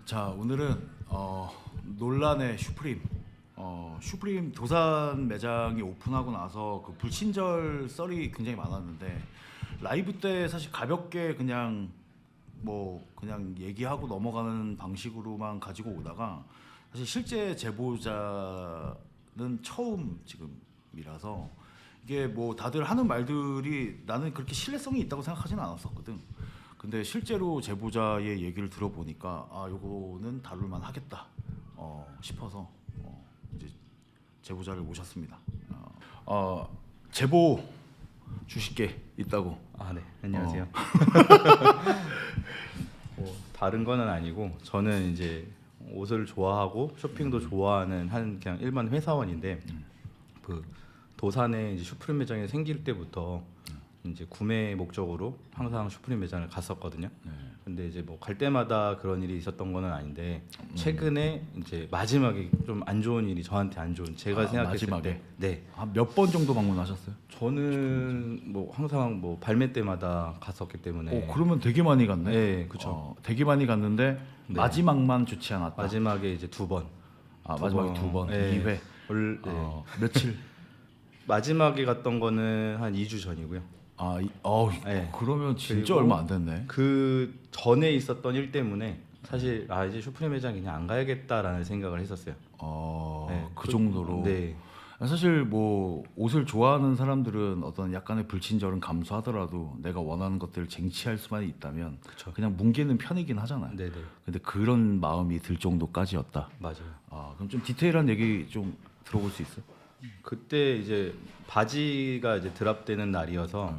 자, 오늘은 논란의 슈프림 도산 매장이 오픈하고 나서 그 불친절 썰이 굉장히 많았는데 라이브 때 사실 가볍게 그냥 그냥 얘기하고 넘어가는 방식으로만 가지고 오다가 사실 실제 제보자는 처음 지금이라서 이게 뭐 다들 하는 말들이 나는 그렇게 신뢰성이 있다고 생각하지는 않았었거든. 근데 실제로 제보자의 얘기를 들어보니까 아 요거는 다룰만 하겠다 싶어서 이제 제보자를 모셨습니다. 제보 주실 게 있다고. 아, 네. 안녕하세요. 뭐 다른 거는 아니고 저는 이제 옷을 좋아하고 쇼핑도 좋아하는 한 그냥 일반 회사원인데 그 도산에 이제 슈프림 매장이 생길 때부터 이제 구매 목적으로 항상 슈프림 매장을 갔었거든요. 근데 이제 뭐 갈 때마다 그런 일이 있었던 거는 아닌데 최근에 이제 마지막에 좀 안 좋은 일이 저한테 안 좋은 제가 생각했을 마지막에? 때 네. 한 몇 번 정도 방문하셨어요? 저는 뭐 항상 뭐 발매 때마다 갔었기 때문에 그러면 되게 많이 갔네. 네, 그쵸. 되게 많이 갔는데 네. 마지막만 좋지 않았다. 마지막에 이제 두 번. 마지막에 두 번, 네. 2회. 며칠? 마지막에 갔던 거는 한 2주 전이고요. 네. 그러면 진짜 그리고 얼마 안 됐네. 그 전에 있었던 일 때문에 사실 이제 슈프림 매장 그냥 안 가야겠다라는 생각을 했었어요. 네, 그 정도로. 네. 사실 뭐 옷을 좋아하는 사람들은 어떤 약간의 불친절은 감수하더라도 내가 원하는 것들을 쟁취할 수만 있다면 그냥 뭉개는 편이긴 하잖아요. 네네. 근데 그런 마음이 들 정도까지였다. 맞아요. 그럼 좀 디테일한 얘기 좀 들어볼 수 있어? 그때 이제 바지가 이제 드랍되는 날이어서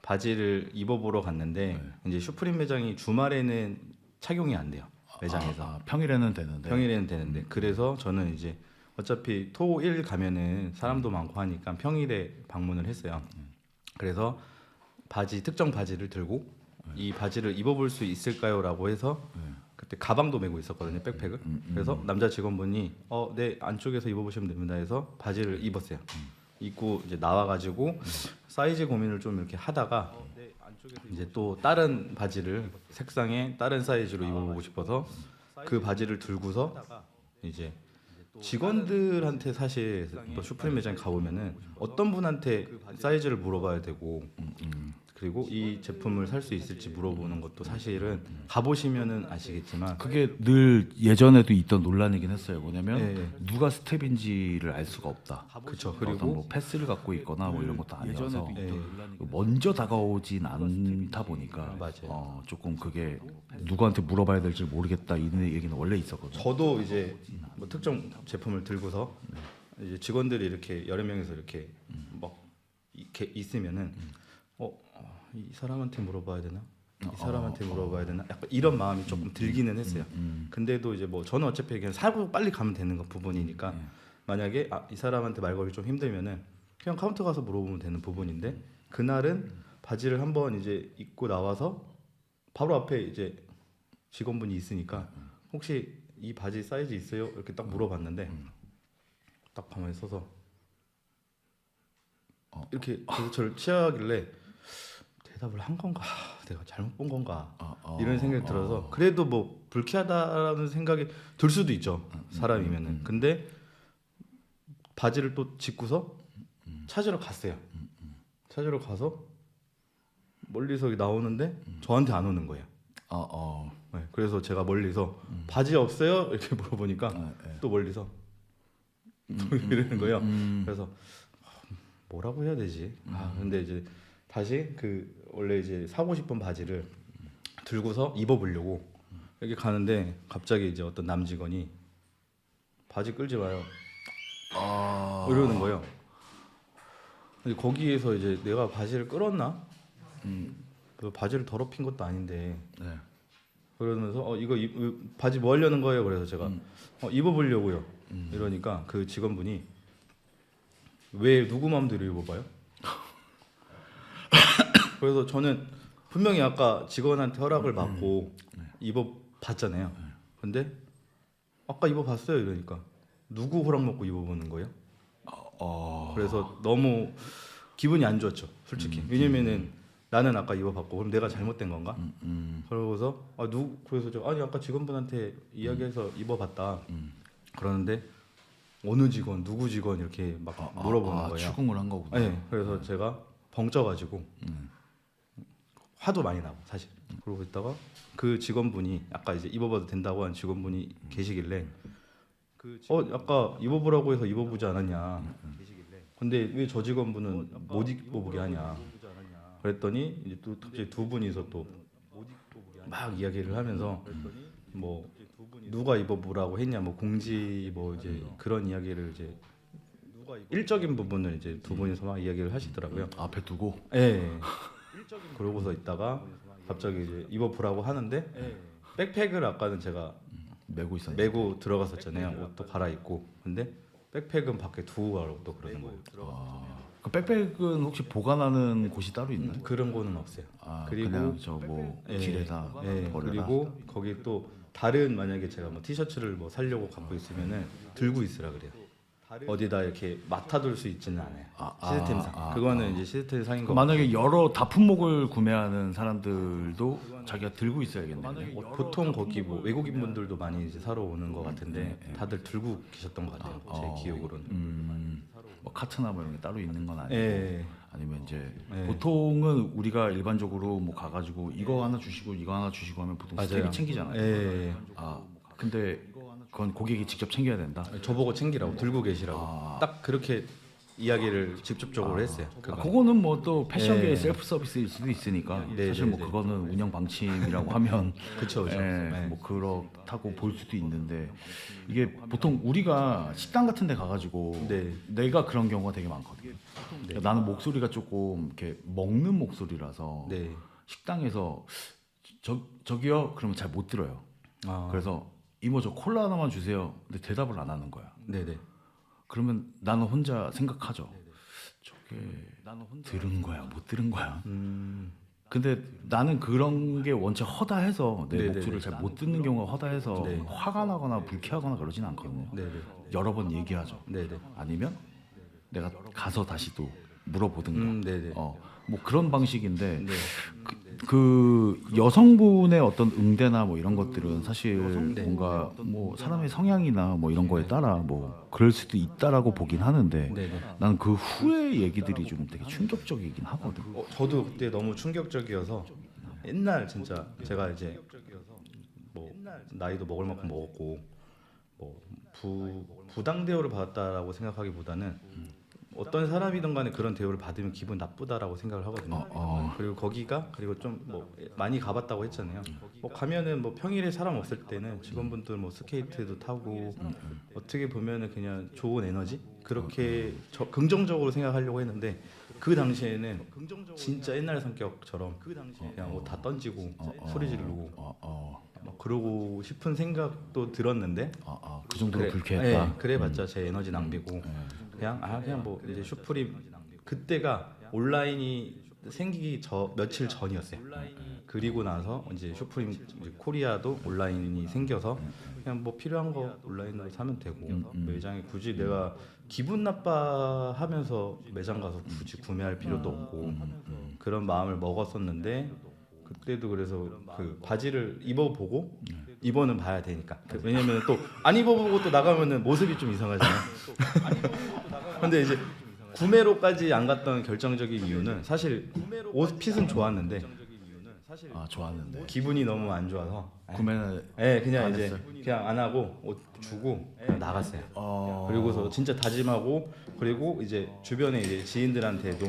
바지를 입어보러 갔는데 이제 슈프림 매장이 주말에는 착용이 안 돼요. 매장에서. 평일에는 되는데. 평일에는 되는데 그래서 저는 이제 어차피 토 일 가면은 사람도 많고 하니까 평일에 방문을 했어요. 그래서 특정 바지를 들고 이 바지를 입어볼 수 있을까요라고 해서 그때 가방도 메고 있었거든요, 백팩을. 그래서 남자 직원분이 네, 안쪽에서 입어보시면 됩니다 해서 바지를 입었어요. 입고 이제 나와가지고 사이즈 고민을 좀 이렇게 하다가 이제 또 다른 바지를 색상의 다른 사이즈로 입어보고 싶어서 그 바지를 들고서 이제 직원들한테 사실 또 슈프림 매장 가보면은 어떤 분한테 사이즈를 물어봐야 되고 그리고 이 제품을 살 수 있을지 물어보는 것도 사실은 가보시면은 아시겠지만 그게 늘 예전에도 있던 논란이긴 했어요. 뭐냐면 네. 누가 스텝인지를 알 수가 없다. 그쵸. 어떤 그리고 뭐 패스를 갖고 있거나 뭐 이런 것도 아니라서 네. 먼저 다가오진 않다 보니까 맞아요. 조금 그게 누구한테 물어봐야 될지 모르겠다 이런 얘기는 원래 있었거든요. 저도 이제 뭐 특정 제품을 들고서 이제 직원들이 이렇게 여러 명이서 이렇게 막 이렇게 있으면은 이 사람한테 물어봐야 되나? 이 사람한테 물어봐야 되나? 약간 이런 마음이 조금 들기는 했어요. 근데도 이제 뭐 저는 어차피 그냥 사고 빨리 가면 되는 거 부분이니까 만약에 이 사람한테 말 걸기 좀 힘들면은 그냥 카운터 가서 물어보면 되는 부분인데 그날은 바지를 한번 이제 입고 나와서 바로 앞에 이제 직원분이 있으니까 혹시 이 바지 사이즈 있어요? 이렇게 딱 물어봤는데 딱 가만히 서서 이렇게 계속 저를 취하길래 대답을 한 건가? 내가 잘못 본 건가? 이런 생각이 들어서 그래도 뭐 불쾌하다라는 생각이 들 수도 있죠. 사람이면은. 근데 바지를 또 짚고서 찾으러 갔어요. 찾으러 가서 멀리서 나오는데 저한테 안 오는 거예요. 네, 그래서 제가 멀리서 바지 없어요? 이렇게 물어보니까 또 멀리서 또 이러는 거예요. 그래서 뭐라고 해야 되지? 근데 이제 다시 원래 이제 사고 싶은 바지를 들고서 입어보려고 여기 가는데 갑자기 이제 어떤 남직원이 바지 끌지 마요. 이러는 거예요. 근데 거기에서 이제 내가 바지를 끌었나? 그 바지를 더럽힌 것도 아닌데. 네. 그러면서 이거 바지 뭐 하려는 거예요? 그래서 제가 입어보려고요. 이러니까 그 직원분이 왜 누구 마음대로 입어봐요? 그래서 저는 분명히 아까 직원한테 허락을 받고 입어봤잖아요. 근데 아까 입어봤어요 이러니까 누구 허락 먹고 입어보는 거예요? 그래서 너무 기분이 안 좋았죠, 솔직히. 왜냐면은 나는 아까 입어봤고 그럼 내가 잘못된 건가? 그러고서 그래서 아니 아까 직원분한테 이야기해서 입어봤다. 그러는데 어느 직원 누구 직원 이렇게 막 물어보는 거예요. 추궁을 한 거구나. 네, 그래서 제가 벙쪄가지고 화도 많이 나고 사실. 그러고 있다가 그 직원분이 아까 이제 입어봐도 된다고 한 직원분이 계시길래 아까 입어보라고 해서 입어보지 않았냐. 근데 왜 저 직원분은 못 입어보게 하냐. 그랬더니 이제 또 갑자기 두 분이서 또 막 이야기를 하면서 뭐 누가 입어보라고 했냐, 뭐 공지 뭐 이제 그런 이야기를 이제 일적인 부분을 이제 두 분이서 막 이야기를 하시더라고요. 앞에 두고. 예. 그러고서 있다가 갑자기 이제 입어보라고 하는데 백팩을 아까는 제가 메고 들어갔었잖아요. 옷도 갈아입고. 근데 백팩은 밖에 두고 가라고 또 그러는 거예요. 그 백팩은 혹시 보관하는 곳이 따로 있나요? 그런 거는 없어요. 그리고 그냥 저 뭐 길에다 버려라. 그리고 거기 또 다른 만약에 제가 뭐 티셔츠를 뭐 살려고 갖고 있으면은 들고 있으라 그래요. 어디다 이렇게 맡아둘 수 있지는 않아요. 시스템상. 그거는 이제 시스템상인 거. 만약에 여러 다품목을 구매하는 사람들도 자기가 들고 있어야겠네요. 보통 거기 뭐 외국인 분들도 많이 이제 사러 오는 것 같은데 다들 들고 계셨던 것 같아요. 제 기억으로는. 뭐 카트나 뭐 이런 게 따로 있는 건 아니고. 아니면 이제 보통은 우리가 일반적으로 뭐 가가지고 이거 하나 주시고 이거 하나 주시고 하면 보통 스텝이 챙기잖아요. 근데 그건 고객이 직접 챙겨야 된다. 저보고 챙기라고 들고 계시라고 딱 그렇게 이야기를 직접적으로 했어요. 그거는 뭐 또 패션계의 셀프 서비스일 수도 있으니까 사실 뭐 그거는 운영 방침이라고 하면 그렇죠. 뭐 그렇다고 볼 수도 있는데 이게 보통 우리가 식당 같은 데 가가지고 내가 그런 경우가 되게 많거든요. 그러니까 나는 목소리가 조금 이렇게 먹는 목소리라서 식당에서 저기요 그러면 잘 못 들어요. 그래서 이모 저 콜라 하나만 주세요. 근데 대답을 안 하는 거야. 그러면 나는 혼자 생각하죠. 저게 들은 거야, 못 들은 거야. 근데 나는 그런 게 원체 허다해서 내 목소리를 잘 못 듣는 경우가 허다해서 화가 나거나 불쾌하거나 그러진 않거든요. 여러 번 얘기하죠. 아니면 내가 가서 다시 또 물어보든가. 뭐 그런 방식인데 그 여성분의 어떤 응대나 뭐 이런 것들은 사실 뭔가 뭐 사람의 성향이나 뭐 이런 거에 따라 뭐 그럴 수도 있다라고 보긴 하는데 나는 그 후의 얘기들이 좀 되게 충격적이긴 하거든. 저도 그때 너무 충격적이어서 옛날 진짜 제가 이제 뭐 나이도 먹을 만큼 먹었고 뭐 부당 대우를 받았다라고 생각하기보다는 어떤 사람이든 간에 그런 대우를 받으면 기분 나쁘다라고 생각을 하거든요. 그리고 그리고 좀 뭐 많이 가봤다고 했잖아요. 뭐 가면은 뭐 평일에 사람 없을 때는 직원분들 뭐 스케이트도 타고 어떻게 보면은 그냥 좋은 에너지 그렇게 긍정적으로 생각하려고 했는데 그 당시에는 진짜 옛날 성격처럼 그냥 뭐 다 던지고 소리 지르고 막 그러고 싶은 생각도 들었는데 그 정도로 불쾌했다. 그래봤자 제 에너지 낭비고 그냥 뭐 이제 슈프림 그때가 온라인이 생기기 며칠 전이었어요. 그리고 나서 이제 슈프림 이제 코리아도 온라인이 생겨서 그냥 뭐 필요한 거 온라인으로 사면 되고 매장에 굳이 내가 기분 나빠하면서 매장 가서 굳이 구매할 필요도 없고 그런 마음을 먹었었는데 그때도 그래서 그 바지를 입어보고 입어는 봐야 되니까 왜냐면 또 안 입어보고 또 나가면은 모습이 좀 이상하잖아요. 근데 이제 구매로까지 안 갔던 결정적인 이유는 사실 옷 핏은 좋았는데 기분이 너무 안 좋아서 구매는 그냥 이제 그냥 안 하고 옷 주고 그냥 나갔어요. 그리고서 진짜 다짐하고 그리고 이제 주변에 이제 지인들한테도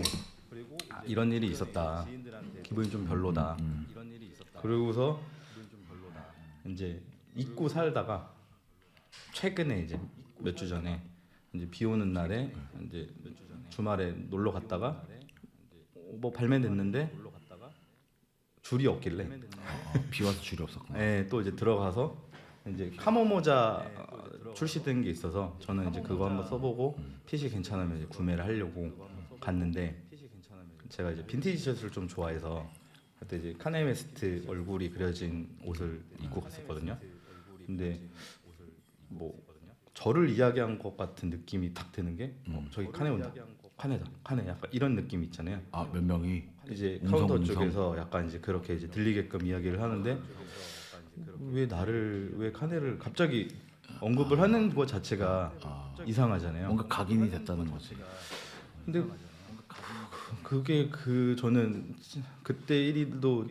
이런 일이 있었다. 기분이 좀 별로다. 그러고서 이제 잊고 살다가 최근에 이제 몇 주 전에 이제 비 오는 날에 이제 주말에 놀러 갔다가 뭐 발매됐는데 줄이 없길래 비 와서 줄이 없었구나. 또 이제 들어가서 이제 카모 모자 출시된 게 있어서 저는 이제 그거 한번 써보고 핏이 괜찮으면 이제 구매를 하려고 갔는데 제가 이제 빈티지 셔츠를 좀 좋아해서 그때 이제 카네 웨스트 얼굴이 그려진 옷을 입고 갔었거든요. 근데 뭐 저를 이야기한 것 같은 느낌이 딱 드는 게 저기 카네 온다, 카네다, 카네 약간 이런 느낌 있잖아요. 몇 명이 이제 음성, 카운터 음성. 쪽에서 약간 이제 그렇게 이제 들리게끔 이야기를 하는데 왜 카네를 갑자기 언급을 하는 것 자체가 이상하잖아요. 뭔가 각인이 됐다는 거지. 근데 그게 저는 그때 1위도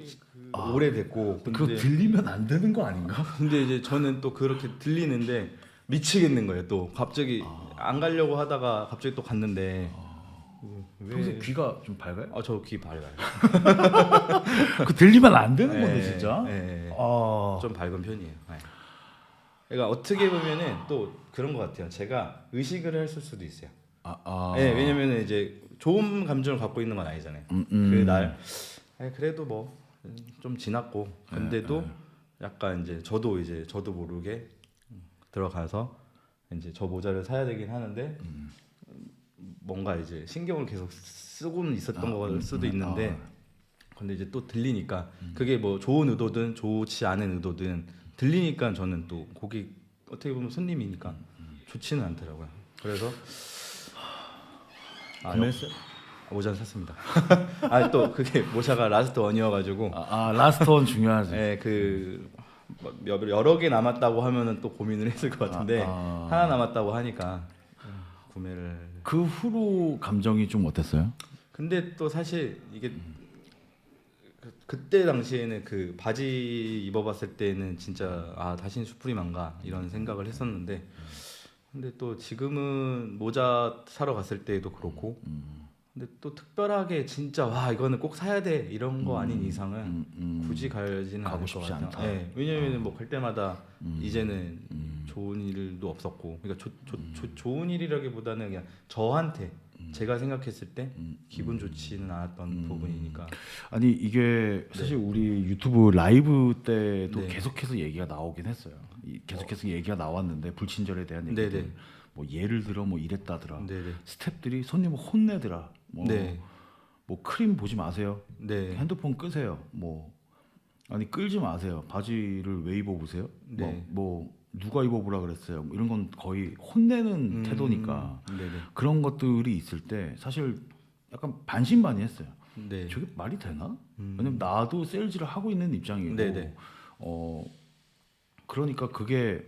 오래됐고 그거 근데 들리면 안 되는 거 아닌가? 근데 이제 저는 또 그렇게 들리는데 미치겠는 거예요. 또 갑자기 안 가려고 하다가 갑자기 또 갔는데 평소에 귀가 좀 밝아요? 저 귀 밝아요. 그 들리면 안 되는 건데 네, 진짜. 네. 아, 좀 밝은 편이에요. 네. 그러니까 어떻게 보면은 또 그런 것 같아요. 제가 의식을 했을 수도 있어요. 네, 왜냐면은 이제 좋은 감정을 갖고 있는 건 아니잖아요. 그날 그래도 뭐 좀 지났고 근데도 약간 이제 저도 모르게 들어가서 이제 저 모자를 사야 되긴 하는데 뭔가 이제 신경을 계속 쓰고는 있었던 걸 수도 있는데 근데 이제 또 들리니까 그게 뭐 좋은 의도든 좋지 않은 의도든 들리니까 저는 또 고객 어떻게 보면 손님이니까 좋지는 않더라고요. 그래서 구매했어요? 모자는 샀습니다. 또 그게 모자가 라스트 원이어가지고 라스트 원 중요하지. 네, 여러 개 남았다고 하면은 또 고민을 했을 것 같은데 하나 남았다고 하니까 구매를. 그 후로 감정이 좀 어땠어요? 근데 또 사실 이게 그때 당시에는 그 바지 입어봤을 때는 진짜 다시는 슈프림인가 이런 생각을 했었는데 근데 또 지금은 모자 사러 갔을 때도 그렇고 근데 또 특별하게 진짜 와 이거는 꼭 사야 돼 이런 거 아닌 이상은 굳이 가지는 가고 않을 것 싶지 같아요. 않다. 네, 왜냐면은 뭐 갈 때마다 이제는 좋은 일도 없었고 그러니까 좋은 일이라기보다는 그냥 저한테 제가 생각했을 때 기분 좋지는 않았던 부분이니까. 아니 이게 사실 우리 유튜브 라이브 때도 네. 계속해서 얘기가 나오긴 했어요. 계속해서 얘기가 나왔는데 불친절에 대한 얘기들. 네네. 뭐 예를 들어 뭐 이랬다더라. 네네. 스태프들이 손님을 혼내더라. 네. 뭐 크림 보지 마세요. 네. 핸드폰 끄세요. 뭐 아니 끌지 마세요. 바지를 왜 입어보세요? 네. 뭐 누가 입어보라 그랬어요. 뭐 이런 건 거의 혼내는 태도니까 네네. 그런 것들이 있을 때 사실 약간 반신반의했어요. 네. 저게 말이 되나? 왜냐면 나도 세일즈를 하고 있는 입장이고 네네. 그러니까 그게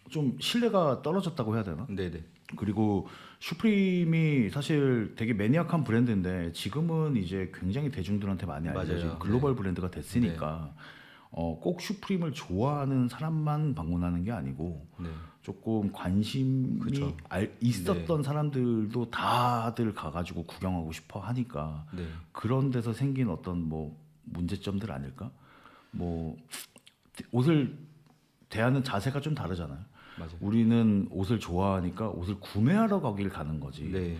좀 신뢰가 떨어졌다고 해야 되나? 네네. 그리고 슈프림이 사실 되게 매니악한 브랜드인데 지금은 이제 굉장히 대중들한테 많이 알려진 맞아요. 글로벌 브랜드가 됐으니까 꼭 슈프림을 좋아하는 사람만 방문하는 게 아니고 네. 조금 관심이 그쵸. 있었던 사람들도 다들 가가지고 구경하고 싶어 하니까 네. 그런 데서 생긴 어떤 뭐 문제점들 아닐까? 뭐 옷을 대하는 자세가 좀 다르잖아요. 맞아요. 우리는 옷을 좋아하니까 옷을 구매하러 가길 가는 거지. 네.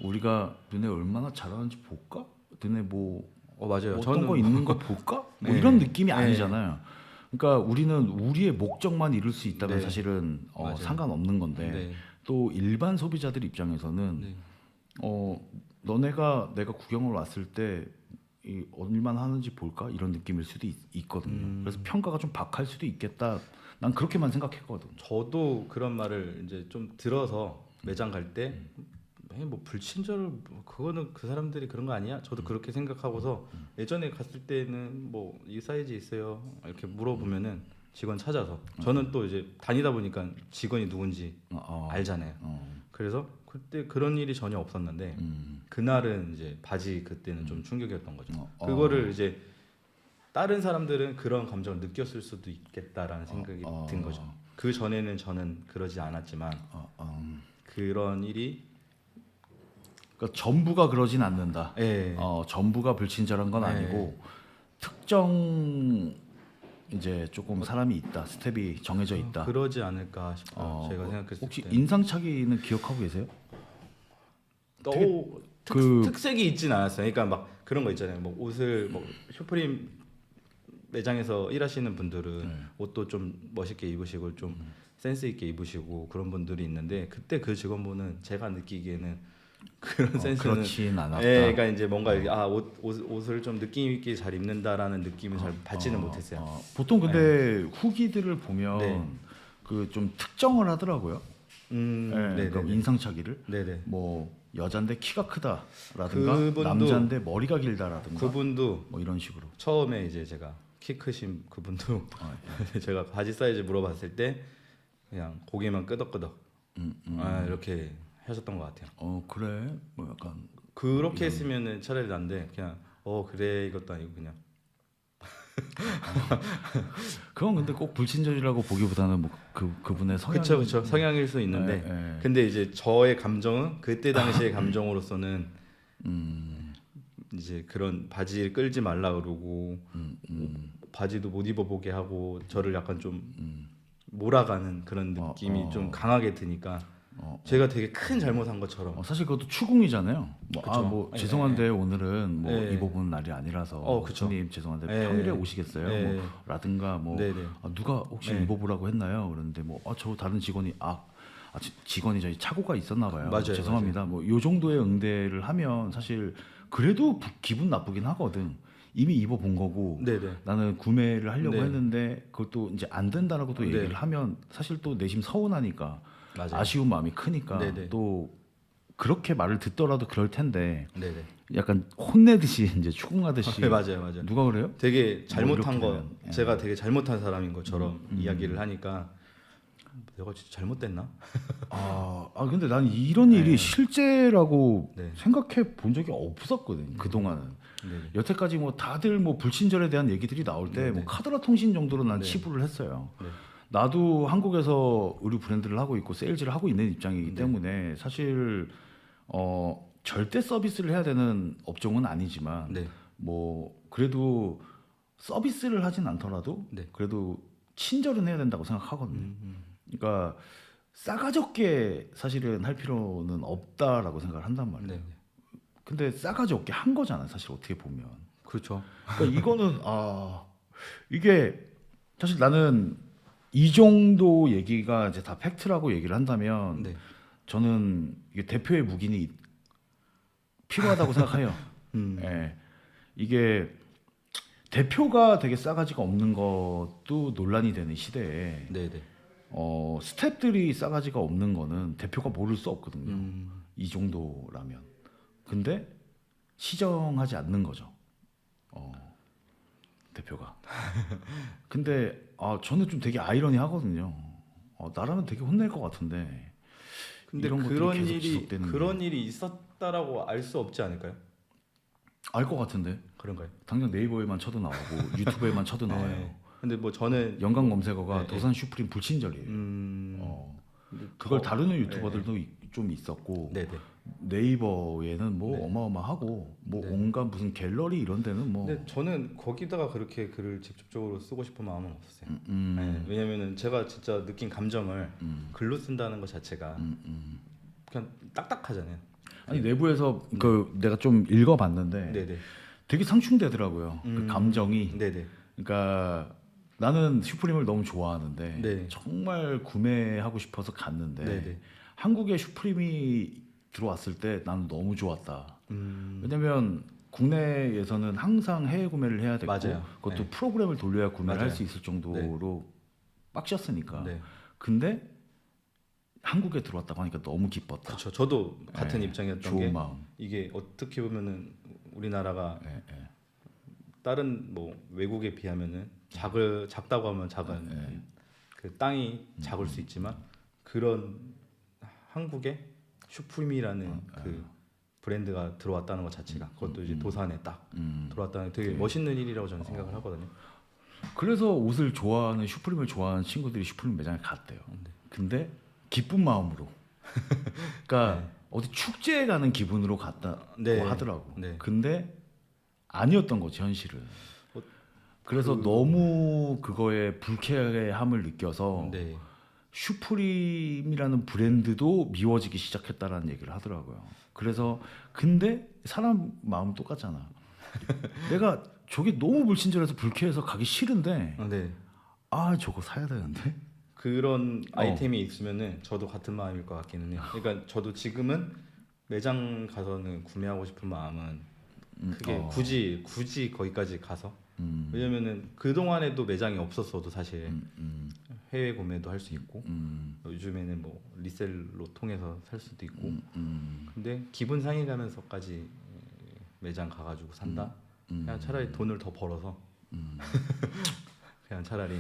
우리가 너네 얼마나 잘하는지 볼까? 너네 뭐 맞아요. 어떤 거 있는 거 볼까? 뭐 네. 이런 느낌이 네. 아니잖아요. 그러니까 우리는 우리의 목적만 이룰 수 있다면 네. 사실은 맞아요. 상관없는 건데 네. 또 일반 소비자들 입장에서는 네. 너네가 내가 구경을 왔을 때 얼마나 하는지 볼까? 이런 느낌일 수도 있거든요. 그래서 평가가 좀 박할 수도 있겠다. 난 그렇게만 생각했거든. 저도 그런 말을 이제 좀 들어서 매장 갈 때 뭐 불친절 그거는 그 사람들이 그런 거 아니야? 저도 그렇게 생각하고서 예전에 갔을 때는 뭐 이 사이즈 있어요 이렇게 물어보면은 직원 찾아서 저는 또 이제 다니다 보니까 직원이 누군지 알잖아요. 그래서 그때 그런 일이 전혀 없었는데 그날은 이제 바지 그때는 좀 충격이었던 거죠. 그거를 이제 다른 사람들은 그런 감정을 느꼈을 수도 있겠다라는 생각이 든 거죠. 그 전에는 저는 그러지 않았지만 그런 일이 그러니까 전부가 그러진 않는다. 예. 전부가 불친절한 건 네. 아니고 특정 이제 조금 사람이 있다. 스텝이 정해져 있다. 그러지 않을까 싶어요. 제가 생각했을 혹시 때. 인상착의는 기억하고 계세요? 특색이 있진 않았어요. 그러니까 막 그런 거 있잖아요. 뭐 옷을 뭐 슈프림 매장에서 일하시는 분들은 옷도 좀 멋있게 입으시고 좀 센스 있게 입으시고 그런 분들이 있는데 그때 그 직원분은 제가 느끼기에는 그런 센스는 그렇진 않았다. 그러니까 이제 뭔가 옷을 좀 느낌 있게 잘 입는다라는 느낌을 잘 받지는 못했어요. 보통 근데 후기들을 보면 네. 그 좀 특정을 하더라고요. 네네. 그러니까 인상착의를 네네. 뭐 여잔데 키가 크다라든가 그분도- 남잔데 머리가 길다라든가 그분도 뭐 이런 식으로. 처음에 이제 제가 키 크신 그분도 제가 바지 사이즈 물어봤을 때 그냥 고개만 끄덕끄덕 이렇게 하셨던 것 같아요. 그래 뭐 약간 그렇게 했으면은 차라리 난데 그냥 그래 이것도 아니고 그냥 그건 근데 꼭 불친절이라고 보기보다는 뭐 그분의 성향. 그쵸 성향일 수 있는데 근데 이제 저의 감정은 그때 당시의 감정으로서는 이제 그런 바지를 끌지 말라 그러고 바지도 못 입어보게 하고 저를 약간 좀 몰아가는 그런 느낌이 좀 강하게 드니까 제가 되게 큰 잘못한 것처럼 사실 그것도 추궁이잖아요. 그쵸. 뭐 죄송한데 오늘은 뭐 네. 입어본 날이 아니라서 그쵸. 손님 죄송한데 네. 평일에 오시겠어요? 네. 뭐 라든가 뭐 네네. 누가 혹시 네. 입어보라고 했나요? 그런데 뭐 저 다른 직원이 직원이 저희 착오가 있었나 봐요. 맞아요, 죄송합니다. 뭐 요 정도의 응대를 하면 사실 그래도 기분 나쁘긴 하거든. 이미 입어본 거고 네네. 나는 구매를 하려고 네. 했는데 그것도 이제 안 된다라고 또 네. 얘기를 하면 사실 또 내심 서운하니까 맞아요. 아쉬운 마음이 크니까 네네. 또 그렇게 말을 듣더라도 그럴 텐데 네네. 약간 혼내듯이 이제 추궁하듯이 맞아요. 누가 그래요? 되게 잘못한 이렇게 거 되면, 예. 제가 되게 잘못한 사람인 것처럼 이야기를 하니까 내가 진짜 잘못됐나? 근데 난 이런 일이 실제라고 네. 생각해 본 적이 없었거든 그동안은. 네네. 여태까지 뭐 다들 뭐 불친절에 대한 얘기들이 나올 때 뭐 카드라 통신 정도로 난 치부를 했어요. 네. 나도 한국에서 의류 브랜드를 하고 있고 세일즈를 하고 있는 입장이기 때문에 사실 절대 서비스를 해야 되는 업종은 아니지만 네. 뭐 그래도 서비스를 하진 않더라도 네. 그래도 친절은 해야 된다고 생각하거든요. 그러니까 싸가지 없게 사실은 할 필요는 없다라고 생각을 한단 말이에요. 네. 근데 싸가지 없게 한 거잖아요. 사실 어떻게 보면. 그렇죠. 그러니까 이거는 이게 사실 나는 이 정도 얘기가 이제 다 팩트라고 얘기를 한다면 네. 저는 이게 대표의 묵인이 필요하다고 생각해요. 예. 이게 대표가 되게 싸가지가 없는 것도 논란이 되는 시대에 네네. 스태프들이 싸가지가 없는 거는 대표가 모를 수 없거든요. 이 정도라면. 근데 시정하지 않는 거죠. 대표가. 근데 저는 좀 되게 아이러니하거든요. 나라면 되게 혼낼 것 같은데. 근데 이런 것들이 그런 계속 일이 지속되는 그런 일이 있었다라고 알 수 없지 않을까요? 알 것 같은데. 그런가요? 당장 네이버에만 쳐도 나오고 유튜브에만 쳐도 나와요. 네. 근데 뭐 저는 연관 검색어가 네, 도산 슈프림 불친절이에요. 그걸 다루는 유튜버들도 좀 있었고 네네. 네이버에는 뭐 어마어마하고 뭐 온갖 무슨 갤러리 이런 데는 뭐 근데 저는 거기다가 그렇게 글을 직접적으로 쓰고 싶은 마음은 없었어요. 네, 왜냐면은 제가 진짜 느낀 감정을 글로 쓴다는 것 자체가 그냥 딱딱하잖아요. 아니 내부에서 그 내가 좀 읽어봤는데 네네. 되게 상충되더라고요. 그 감정이. 네네. 그러니까 나는 슈프림을 너무 좋아하는데 네. 정말 구매하고 싶어서 갔는데 네네. 한국에 슈프림이 들어왔을 때 나는 너무 좋았다. 음. 왜냐면 국내에서는 항상 해외 구매를 해야 되고 맞아요. 그것도 네. 프로그램을 돌려야 구매를 할 맞아요. 수 있을 정도로 빡셨으니까. 네. 근데 한국에 들어왔다고 하니까 너무 기뻤다. 그렇죠. 저도 같은 네. 입장이었던 좋은 게 마음. 이게 어떻게 보면은 우리나라가 예, 예. 다른 뭐 외국에 비하면은 작다고 하면 작은 그 땅이 작을 수 있지만 그런 한국에 슈프림이라는 그 브랜드가 들어왔다는 것 자체가 그것도 이제 도산에 딱 들어왔다는 되게 멋있는 일이라고 저는 생각을 하거든요. 그래서 옷을 좋아하는 슈프림을 좋아하는 친구들이 슈프림 매장에 갔대요. 근데 기쁜 마음으로. 그러니까 어디 축제에 가는 기분으로 갔다고 네. 하더라고. 네. 근데 아니었던 거지 현실은. 그래서 너무 그거에 불쾌함을 느껴서 네. 슈프림이라는 브랜드도 미워지기 시작했다라는 얘기를 하더라고요. 그래서 근데 사람 마음 똑같잖아. 내가 저게 너무 불친절해서 불쾌해서 가기 싫은데 네. 저거 사야 되는데. 그런 아이템이 있으면은 저도 같은 마음일 것 같기는 해요. 그러니까 저도 지금은 매장 가서는 구매하고 싶은 마음은 크게 굳이 거기까지 가서 왜냐면은 그 동안에도 매장이 없었어도 사실 해외 구매도 할 수 있고 요즘에는 뭐 리셀로 통해서 살 수도 있고 근데 기분 상해가면서까지 매장 가가지고 산다. 그냥 차라리 돈을 더 벌어서 그냥 차라리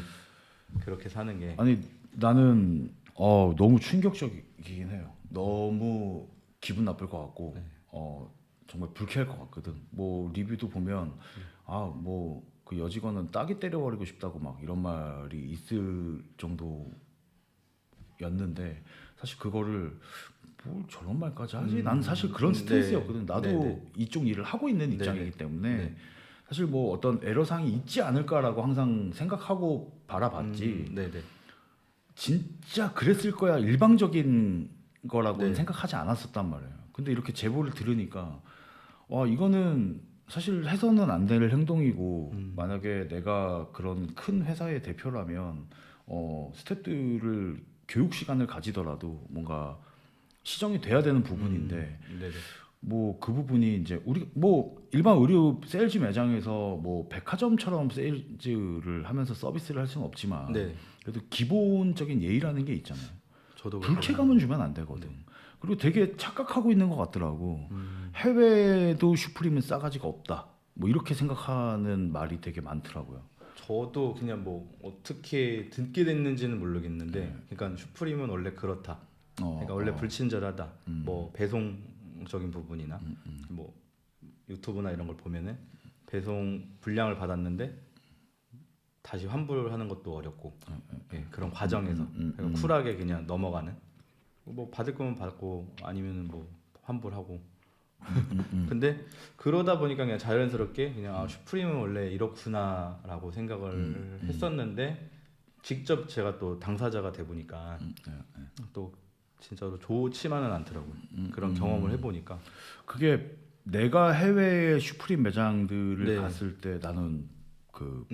그렇게 사는 게 아니 나는 너무 충격적이긴 해요. 너무 기분 나쁠 것 같고 정말 불쾌할 것 같거든. 뭐 리뷰도 보면 뭐 그 여직원은 따기 때려버리고 싶다고 막 이런 말이 있을 정도였는데 사실 그거를 뭘 저런 말까지 하지? 나는 사실 그런 스탠스였거든. 나도 네네. 이쪽 일을 하고 있는 입장이기 네네. 때문에 네. 사실 뭐 어떤 애로사항이 있지 않을까라고 항상 생각하고 바라봤지. 네네. 진짜 그랬을 거야 일방적인 거라고는 네. 생각하지 않았었단 말이에요. 근데 이렇게 제보를 들으니까 와 이거는 사실 해서는 안 될 행동이고 만약에 내가 그런 큰 회사의 대표라면 스태프들을 교육 시간을 가지더라도 뭔가 시정이 돼야 되는 부분인데 네네. 뭐 그 부분이 이제 우리 뭐 일반 의류 세일즈 매장에서 뭐 백화점처럼 세일즈를 하면서 서비스를 할 수는 없지만 네. 그래도 기본적인 예의라는 게 있잖아요. 저도 그렇게 불쾌감은 주면 안 되거든. 그리고 되게 착각하고 있는 것 같더라고. 해외도 슈프림은 싸가지가 없다. 뭐 이렇게 생각하는 말이 되게 많더라고요. 저도 그냥 뭐 어떻게 듣게 됐는지는 모르겠는데 그러니까 슈프림은 원래 그렇다. 그러니까 원래 불친절하다. 뭐 배송적인 부분이나 뭐 유튜브나 이런 걸 보면은 배송 분량을 받았는데 다시 환불하는 것도 어렵고 예, 그런 과정에서 그냥 쿨하게 그냥 넘어가는 뭐 받을 거면 받고 아니면은 뭐 환불하고 근데 그러다 보니까 그냥 자연스럽게 그냥 슈프림은 원래 이렇구나라고 생각을 했었는데 직접 제가 또 당사자가 돼 보니까 또 진짜로 좋지만은 않더라고요. 그런 경험을 해보니까 그게 내가 해외의 슈프림 매장들을 네. 갔을 때 나는 그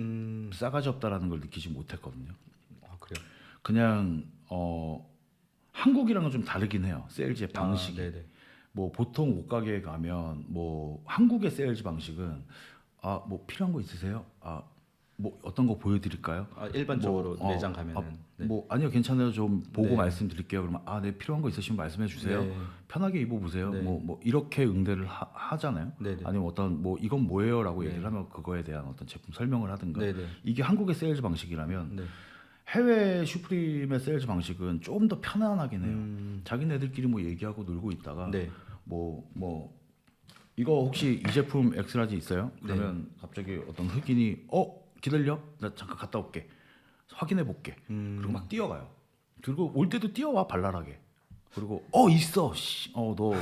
싸가지 없다라는 걸 느끼지 못했거든요. 그래요. 그냥 한국이랑은 좀 다르긴 해요. 세일즈의 방식이. 네네. 뭐 보통 옷가게에 가면 뭐 한국의 세일즈 방식은 뭐 필요한 거 있으세요? 뭐 어떤 거 보여드릴까요? 일반적으로 뭐, 매장 가면은 네. 뭐 아니요 괜찮아요 좀 보고 네. 말씀드릴게요. 그러면 네 필요한 거 있으시면 말씀해 주세요. 네. 편하게 입어보세요. 네. 뭐 이렇게 응대를 하잖아요. 네네. 아니면 어떤 뭐 이건 뭐예요라고 네. 얘기를 하면 그거에 대한 어떤 제품 설명을 하든가 네네. 이게 한국의 세일즈 방식이라면 네. 해외 슈프림의 세일즈 방식은 좀 더 편안하긴 해요. 자기네들끼리 뭐 얘기하고 놀고 있다가 네. 뭐 이거 혹시 이 제품 엑스라지 있어요? 그러면 갑자기 어떤 흑인이 기다려 나 잠깐 갔다 올게 확인해 볼게 그리고 막 뛰어가요. 그리고 올 때도 뛰어와 발랄하게. 그리고 있어 너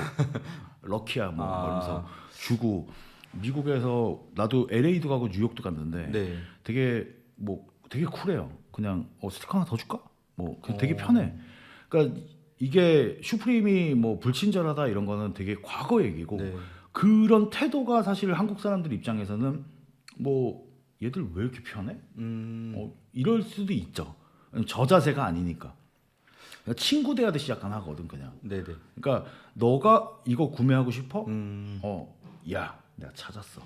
럭키야 뭐 이러면서 주고. 미국에서 나도 LA도 가고 뉴욕도 갔는데 네. 되게 쿨해요. 그냥 스티커 하나 더 줄까? 뭐 되게 편해. 그러니까 이게 슈프림이 뭐 불친절하다 이런 거는 되게 과거 얘기고 네. 그런 태도가 사실 한국 사람들 입장에서는 뭐 얘들 왜 이렇게 편해? 이럴 수도 있죠. 저 자세가 아니니까. 그러니까 친구 대하듯이 약간 하거든 그냥. 네네. 그러니까 너가 이거 구매하고 싶어? 야 내가 찾았어.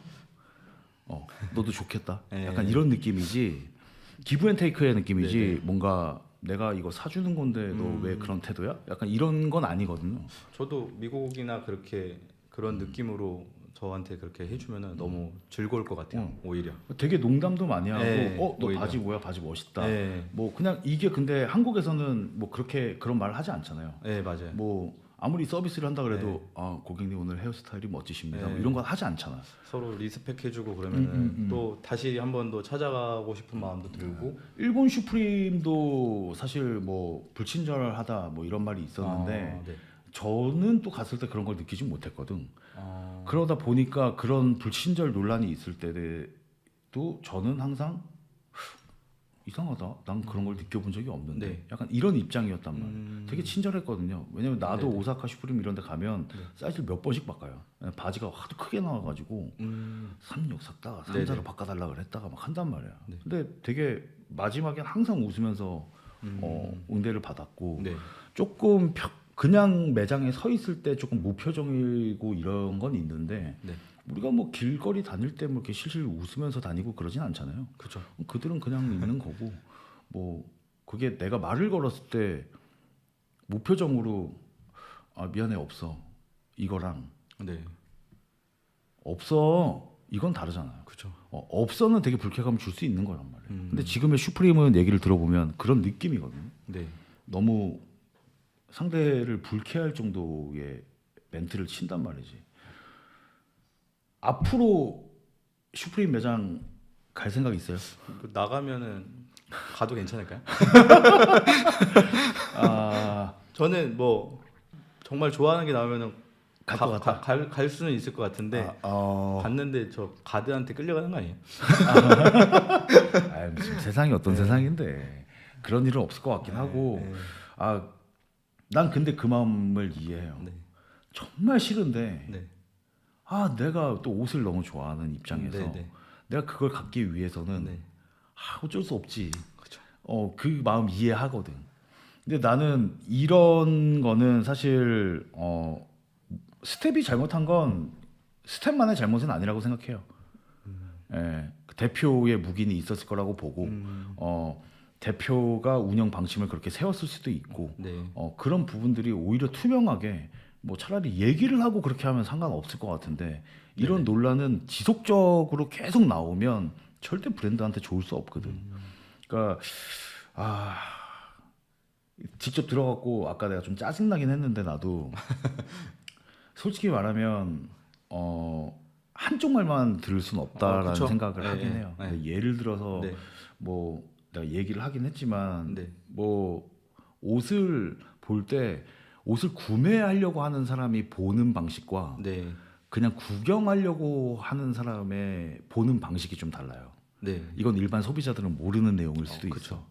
너도 좋겠다. 네. 약간 이런 느낌이지. 기브앤테이크의 느낌이지. 네네. 뭔가 내가 이거 사주는 건데 너 왜 그런 태도야? 약간 이런 건 아니거든요. 저도 미국이나 그렇게 그런 느낌으로 저한테 그렇게 해주면은 너무 즐거울 것 같아요. 오히려. 되게 농담도 많이 하고 네, 너 오히려. 바지 뭐야? 바지 멋있다. 네. 뭐 그냥 이게 근데 한국에서는 뭐 그렇게 그런 말을 하지 않잖아요. 네 맞아요. 뭐 아무리 서비스를 한다 그래도 고객님 오늘 헤어스타일이 멋지십니다. 뭐 네. 이런 건 하지 않잖아. 서로 리스펙 해주고 그러면은 또 다시 한 번 더 찾아가고 싶은 마음도 들고. 일본 슈프림도 사실 뭐 불친절하다 뭐 이런 말이 있었는데 네. 저는 또 갔을 때 그런 걸 느끼지 못했거든. 그러다 보니까 그런 불친절 논란이 있을 때도 저는 항상 이상하다. 난 그런 걸 느껴본 적이 없는데 네. 약간 이런 입장이었단 말이에요. 되게 친절했거든요. 왜냐면 나도 네네. 오사카 슈프림 이런 데 가면 사이즈를 몇 번씩 바꿔요. 바지가 하도 크게 나와가지고 3육 샀다가 3자로 바꿔달라 그랬다가 막 한단 말이야. 근데 되게 마지막엔 항상 웃으면서 응대를 받았고 네. 조금 그냥 매장에 서 있을 때 조금 무표정이고 이런 건 있는데 네. 우리가 뭐 길거리 다닐 때 뭐 이렇게 실실 웃으면서 다니고 그러진 않잖아요. 그렇죠. 그들은 그냥 있는 거고 뭐 그게 내가 말을 걸었을 때 무표정으로 아 미안해 없어 이거랑 네. 없어 이건 다르잖아요. 그렇죠. 없어는 되게 불쾌감을 줄 수 있는 거란 말이에요. 근데 지금의 슈프림은 얘기를 들어보면 그런 느낌이거든요. 네. 너무 상대를 불쾌할 정도의 멘트를 친단 말이지. 앞으로 슈프림 매장 갈 생각 있어요? 뭐 나가면은 가도 괜찮을까요? 아 저는 뭐 정말 좋아하는 게 나오면은 갈 것 같아. 갈 수는 있을 것 같은데 갔는데 저 가드한테 끌려가는 거 아니에요? 지금 세상이 어떤 세상인데 그런 일은 없을 것 같긴 하고 난 근데 그 마음을 이해해요. 네. 정말 싫은데 네. 내가 또 옷을 너무 좋아하는 입장에서 네, 네. 내가 그걸 갖기 위해서는 네. 어쩔 수 없지. 그렇죠. 그 마음 이해하거든. 근데 나는 이런 거는 사실 스텝이 잘못한 건 스텝만의 잘못은 아니라고 생각해요. 예, 그 대표의 묵인이 있었을 거라고 보고 대표가 운영 방침을 그렇게 세웠을 수도 있고 네. 그런 부분들이 오히려 투명하게 뭐 차라리 얘기를 하고 그렇게 하면 상관없을 것 같은데 이런 논란은 지속적으로 계속 나오면 절대 브랜드한테 좋을 수 없거든. 그러니까 직접 들어갔고 아까 내가 좀 짜증나긴 했는데 나도 솔직히 말하면 한쪽 말만 들을 수는 없다라는 그쵸? 생각을 네, 하긴 해요. 네. 근데 예를 들어서 네. 뭐 내가 얘기를 하긴 했지만 네. 뭐 옷을 볼 때 옷을 구매하려고 하는 사람이 보는 방식과 네. 그냥 구경하려고 하는 사람의 보는 방식이 좀 달라요. 네. 이건 일반 소비자들은 모르는 내용일 수도 있어.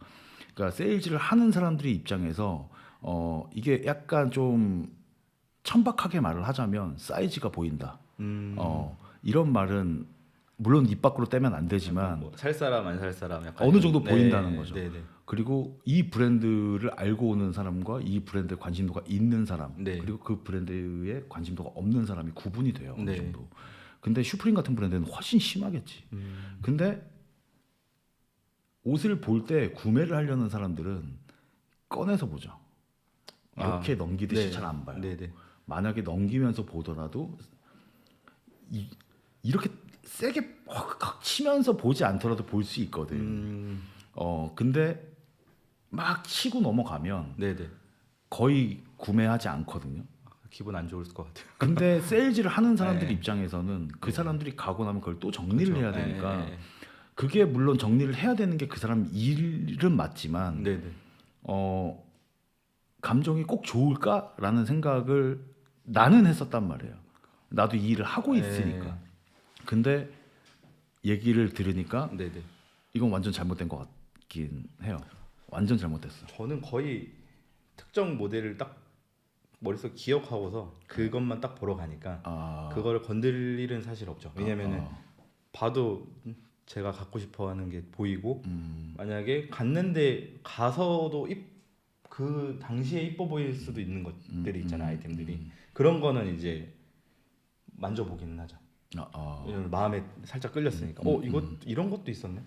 그러니까 세일즈를 하는 사람들의 입장에서 이게 약간 좀 천박하게 말을 하자면 사이즈가 보인다. 이런 말은 물론 입 밖으로 떼면 안 되지만 뭐 살 사람 안 살 사람 약간 어느 정도 네. 보인다는 거죠. 네, 네. 그리고 이 브랜드를 알고 오는 사람과 이 브랜드에 관심도가 있는 사람 네. 그리고 그 브랜드에 관심도가 없는 사람이 구분이 돼요. 어느 네. 정도. 근데 슈프림 같은 브랜드는 훨씬 심하겠지. 근데 옷을 볼 때 구매를 하려는 사람들은 꺼내서 보죠. 이렇게 넘기듯이 네. 잘 안 봐요. 네, 네. 만약에 넘기면서 보더라도 이렇게 세게 확 치면서 보지 않더라도 볼 수 있거든. 근데 막 치고 넘어가면 네, 네. 거의 구매하지 않거든요. 기분 안 좋을 것 같아요. 근데 세일즈를 하는 사람들 네. 입장에서는 그 사람들이 가고 나면 그걸 또 정리를 그렇죠. 해야 되니까 네, 그게 물론 정리를 해야 되는 게 그 사람 일은 맞지만 네, 네. 감정이 꼭 좋을까라는 생각을 나는 했었단 말이에요. 나도 이 일을 하고 있으니까. 근데 얘기를 들으니까 네, 네. 이건 완전 잘못된 것 같긴 해요. 완전 잘못됐어. 저는 거의 특정 모델을 딱 머릿속 기억하고서 그것만 딱 보러 가니까 그거를 건들 일은 사실 없죠. 왜냐면은 봐도 제가 갖고 싶어하는 게 보이고 만약에 갔는데 가서도 그 당시에 이뻐 보일 수도 있는 것들이 있잖아요. 아이템들이 그런 거는 이제 만져보기는 하죠. 왜냐면 마음에 살짝 끌렸으니까 이런 것도 있었네.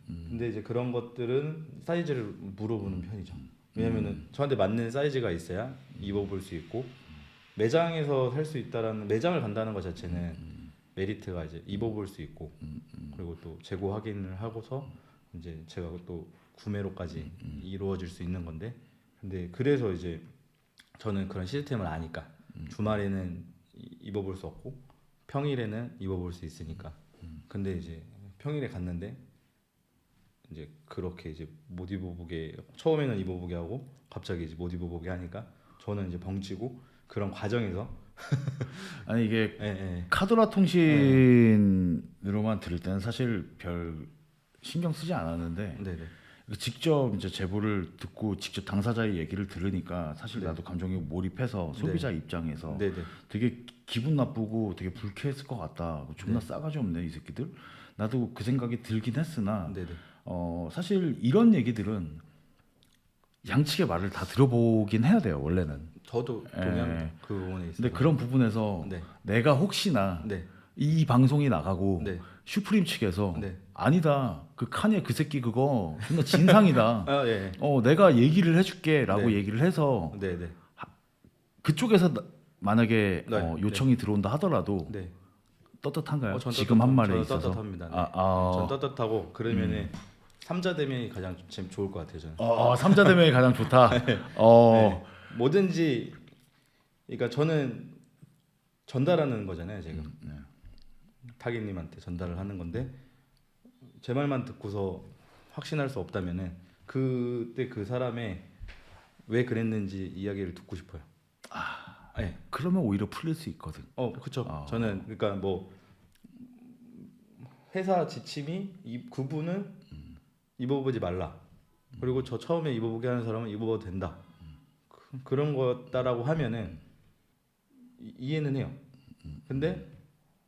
근데 이제 그런 것들은 사이즈를 물어보는 편이죠. 왜냐면은 저한테 맞는 사이즈가 있어야 입어볼 수 있고 매장에서 살 수 있다라는 매장을 간다는 것 자체는 메리트가 이제 입어볼 수 있고 그리고 또 재고 확인을 하고서 이제 제가 또 구매로까지 이루어질 수 있는 건데 근데 그래서 이제 저는 그런 시스템을 아니까 주말에는 입어볼 수 없고 평일에는 입어볼 수 있으니까 근데 이제 평일에 갔는데 이제 그렇게 이제 못 입어보게 처음에는 입어보게 하고 갑자기 이제 못 입어보게 하니까 저는 이제 벙찌고 그런 과정에서 아니 이게 예. 카도라 통신으로만 들을 때는 사실 별 신경 쓰지 않았는데 네네. 직접 이제 제보를 듣고 직접 당사자의 얘기를 들으니까 사실 네. 나도 감정에 몰입해서 소비자 입장에서 네네. 되게 기분 나쁘고 되게 불쾌했을 것 같다. 존나 네. 싸가지 없네 이 새끼들. 나도 그 생각이 들긴 했으나 네네. 사실 이런 얘기들은 양측의 말을 다 들어보긴 해야 돼요 원래는. 저도 동의합니다. 그 부분에 있어서. 근데 그런 부분에서 네. 내가 혹시나 네. 이 방송이 나가고 네. 슈프림 측에서 네. 아니다 그 카니에 그 새끼 그거 존나 진상이다. 아 예. 내가 얘기를 해줄게라고 네. 얘기를 해서 네, 네. 그쪽에서 만약에 네. 요청이 들어온다 하더라도 네. 떳떳한가요? 전 지금 한 말에 저는 있어서 떳떳합니다. 네. 아. 전 떳떳하고 그러면은 삼자 대면이 가장 지금 좋을 것 같아요. 저는. 삼자 대면이 가장 좋다. 네. 뭐든지 그러니까 저는 전달하는 거잖아요. 제가 타기님한테 전달을 하는 건데 제 말만 듣고서 확신할 수 없다면은 그때 그 사람의 왜 그랬는지 이야기를 듣고 싶어요. 네. 그러면 오히려 풀릴 수 있거든. 그렇죠. 저는 그러니까 뭐 회사 지침이 그분은 입어보지 말라. 그리고 저 처음에 입어보게 하는 사람은 입어봐도 된다. 그런 거다라고 하면은 이해는 해요. 근데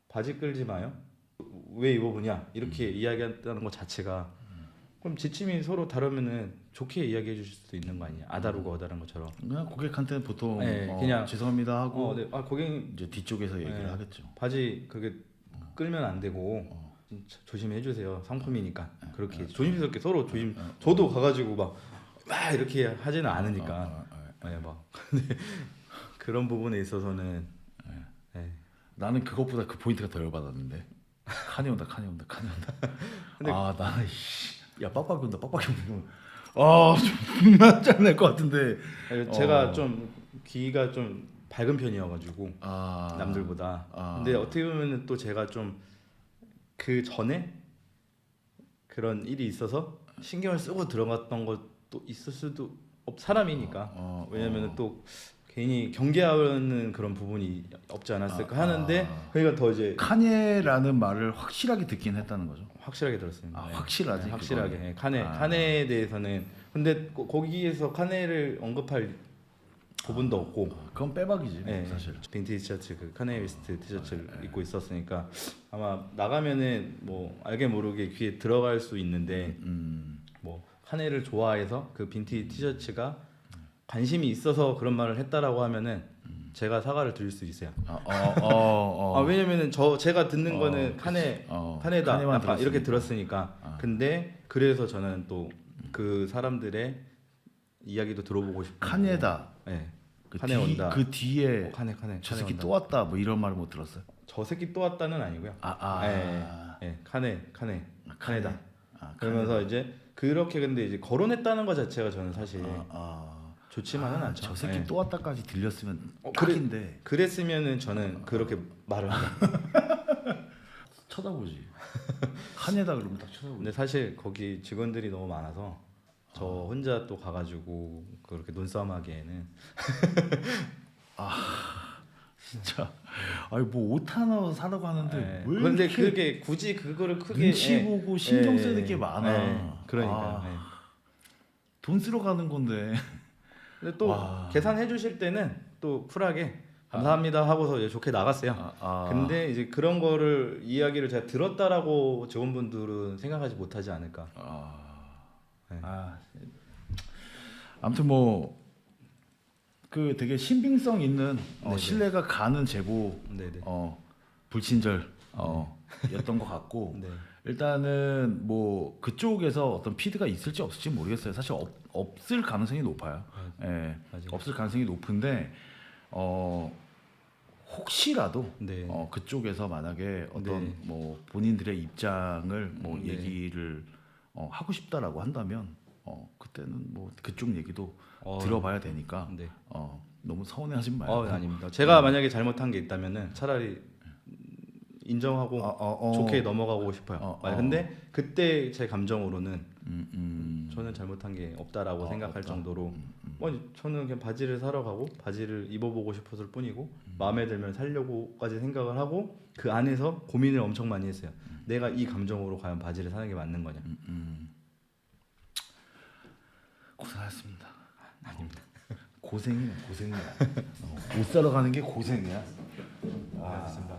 바지 끌지 마요. 왜 입어보냐 이렇게 이야기한다는 것 자체가 그럼 지침이 서로 다르면은 좋게 이야기해 주실 수도 있는 거 아니냐. 아다르고 어다른 것처럼. 그냥 고객한테는 보통 네, 그냥 죄송합니다 하고 네. 고객님 이제 뒤쪽에서 얘기를 네. 하겠죠. 바지 그게 끌면 안 되고 조심해 주세요. 상품이니까 그렇게 조심스럽게 서로 조심. 저도 가가지고 막 이렇게 하지는 않으니까. 네, 막 근데 그런 부분에 있어서는 네. 나는 그것보다 그 포인트가 더 열받았는데 칸이 온다. 근데 나는 야 빡빡이 온다. 존나 짠날 것 같은데. 제가 좀 귀가 좀 밝은 편이어가지고 남들보다. 근데 어떻게 보면은 또 제가 좀 그 전에 그런 일이 있어서 신경을 쓰고 들어갔던 것도 있을 수도 사람이니까. 왜냐면은 또 괜히 경계하는 그런 부분이 없지 않았을까 하는데 그러니까 더 이제 카니라는 말을 확실하게 듣긴 했다는 거죠. 확실하게 들었습니다. 확실하지. 네, 확실하게. 그거는. 카네에 대해서는 근데 거기에서 카네를 언급할 부분도 없고 그건 빼박이지 네, 사실. 빈티지 티셔츠 그 카네 웨스트 티셔츠를 입고 있었으니까 아마 나가면은 뭐 알게 모르게 귀에 들어갈 수 있는데 뭐 카네를 좋아해서 그 빈티지 티셔츠가 관심이 있어서 그런 말을 했다라고 하면은 제가 사과를 드릴 수 있어요. 왜냐면은 제가 듣는 거는 카네다 카네만 약간 이렇게 들었으니까. 들었으니까. 근데 그래서 저는 또 그 사람들의 이야기도 들어보고 싶고. 카네다. 네. 그 카네 온다. 그 뒤에 카네 저 카네 새끼 온다. 또 왔다 뭐 이런 말을 못 들었어요. 저 새끼 또 왔다는 아니고요. 카네다. 그러면서 이제 그렇게 근데 이제 거론했다는 것 자체가 저는 사실 좋지만은 않죠. 저 새끼 또 왔다까지 들렸으면 그래- 딱인데 그랬으면은 저는 그렇게 말을 한다. 쳐다보지. 카네다 그러면 딱 쳐다보지. 근데 사실 거기 직원들이 너무 많아서 저 혼자 또 가가지고 그렇게 눈싸움하기에는 진짜. 아니 뭐 옷 하나 사라고 하는데 왜 근데 이렇게 그게 굳이 그거를 크게 눈치 보고 신경 쓰는 게 많아. 그러니까. 돈 쓰러 가는 건데. 근데 또 계산해 주실 때는 또 쿨하게 감사합니다 하고서 이제 좋게 나갔어요. 근데 이제 그런 거를 이야기를 제가 들었다라고 직원분들은 생각하지 못하지 않을까. 아무튼 뭐 그 되게 신빙성 있는 네네. 신뢰가 가는 제보 네네. 불친절 였던 것 같고 네. 일단은 뭐 그쪽에서 어떤 피드가 있을지 없을지 모르겠어요. 사실 없을 가능성이 높아요. 예, 맞아요. 없을 가능성이 높은데 혹시라도 네. 그쪽에서 만약에 어떤 네. 뭐 본인들의 입장을 뭐 네. 얘기를 하고 싶다라고 한다면 그때는 뭐 그쪽 얘기도 어, 들어봐야 되니까 네. 너무 서운해하지 말고. 아닙니다. 제가 만약에 잘못한 게 있다면은 차라리 인정하고 좋게 넘어가고 싶어요. 근데 그때 제 감정으로는 저는 잘못한 게 없다라고 생각할 정도로 저는 그냥 바지를 사러 가고 바지를 입어보고 싶었을 뿐이고 마음에 들면 살려고까지 생각을 하고 그 안에서 고민을 엄청 많이 했어요. 내가 이 감정으로 과연 바지를 사는 게 맞는 거냐. 고생하셨습니다. 아닙니다. 고생이야. 옷 사러 가는 게 고생이야. 알겠습니다.